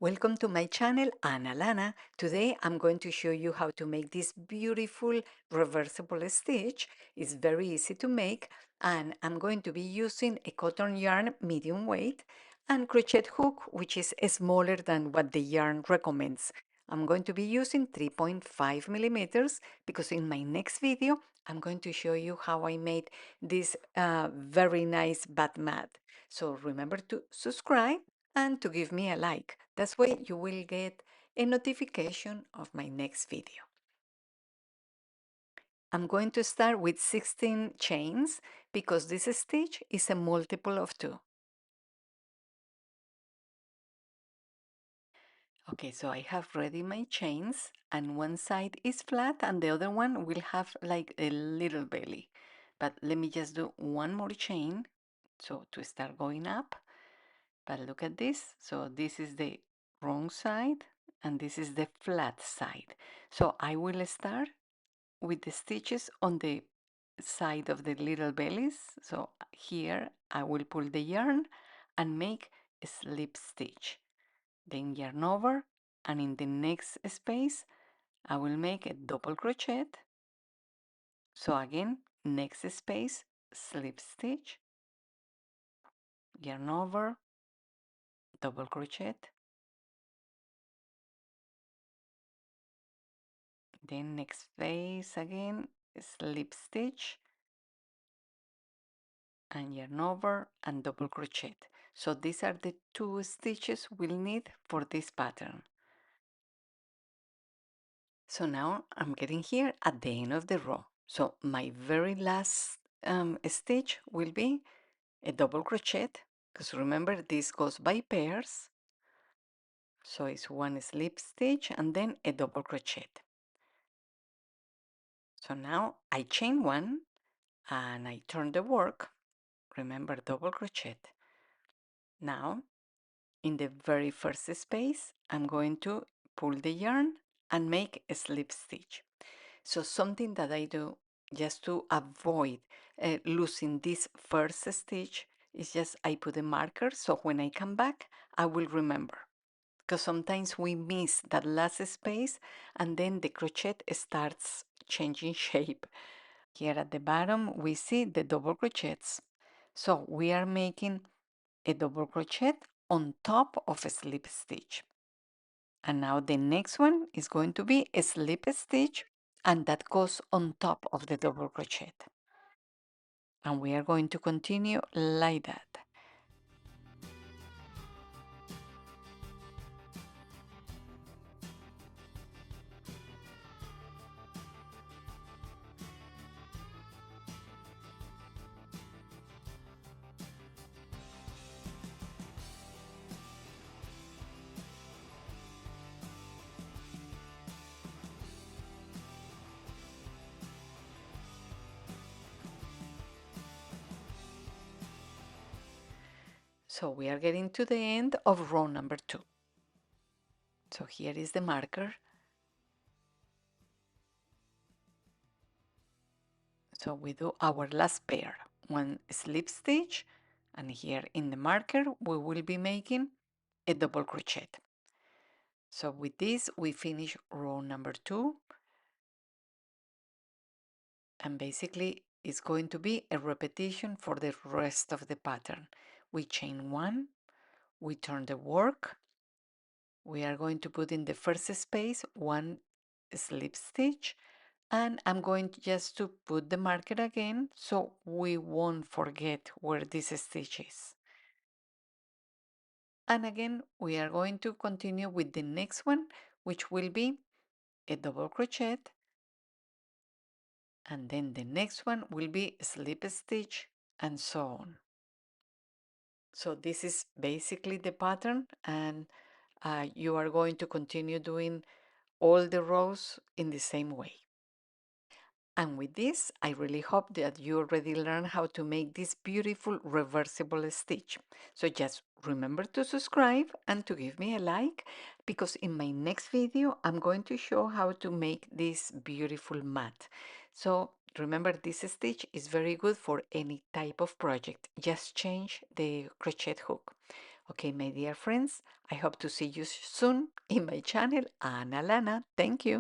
Welcome to my channel, Ana Lana. Today I'm going to show you how to make this beautiful reversible stitch. It's very easy to make, and I'm going to be using a cotton yarn medium weight and crochet hook, which is smaller than what the yarn recommends. I'm going to be using 3.5 millimeters because in my next video I'm going to show you how I made this very nice bath mat. So remember to subscribe and to give me a like. That's way you will get a notification of my next video. I'm going to start with 16 chains because this stitch is a multiple of 2. Okay, so I have ready my chains and one side is flat and the other one will have like a little belly. But let me just do one more chain so to start going up. But look at this. So this is the wrong side and this is the flat side. So I will start with the stitches on the side of the little bellies. So here I will pull the yarn and make a slip stitch. Then yarn over, and in the next space I will make a double crochet. So again, next space, slip stitch, yarn over, double crochet, then next space again, slip stitch, and yarn over and double crochet. So these are the 2 stitches we'll need for this pattern. So now I'm getting here at the end of the row. So my very last stitch will be a double crochet, because remember this goes by pairs. So it's one slip stitch and then a double crochet. So now I chain 1 and I turn the work. Remember, double crochet. Now in the very first space I'm going to pull the yarn and make a slip stitch. So something that I do just to avoid losing this first stitch is just I put a marker so when I come back I will remember, because sometimes we miss that last space and then the crochet starts changing shape. Here at the bottom we see the double crochets. So we are making a double crochet on top of a slip stitch. And now the next one is going to be a slip stitch, and that goes on top of the double crochet. And we are going to continue like that. So we are getting to the end of row number 2. So here is the marker. So we do our last pair, one slip stitch, and here in the marker we will be making a double crochet. So with this we finish row number 2, and basically it's going to be a repetition for the rest of the pattern. We chain 1, we turn the work, we are going to put in the first space one slip stitch, and I'm going just to put the marker again so we won't forget where this stitch is. And again we are going to continue with the next one, which will be a double crochet, and then the next one will be a slip stitch, and so on. So this is basically the pattern, and you are going to continue doing all the rows in the same way. And with this, I really hope that you already learned how to make this beautiful reversible stitch. So just remember to subscribe and to give me a like, because in my next video, I'm going to show how to make this beautiful mat. So remember, this stitch is very good for any type of project. Just change the crochet hook. Okay, my dear friends, I hope to see you soon in my channel. Ana Lana, thank you.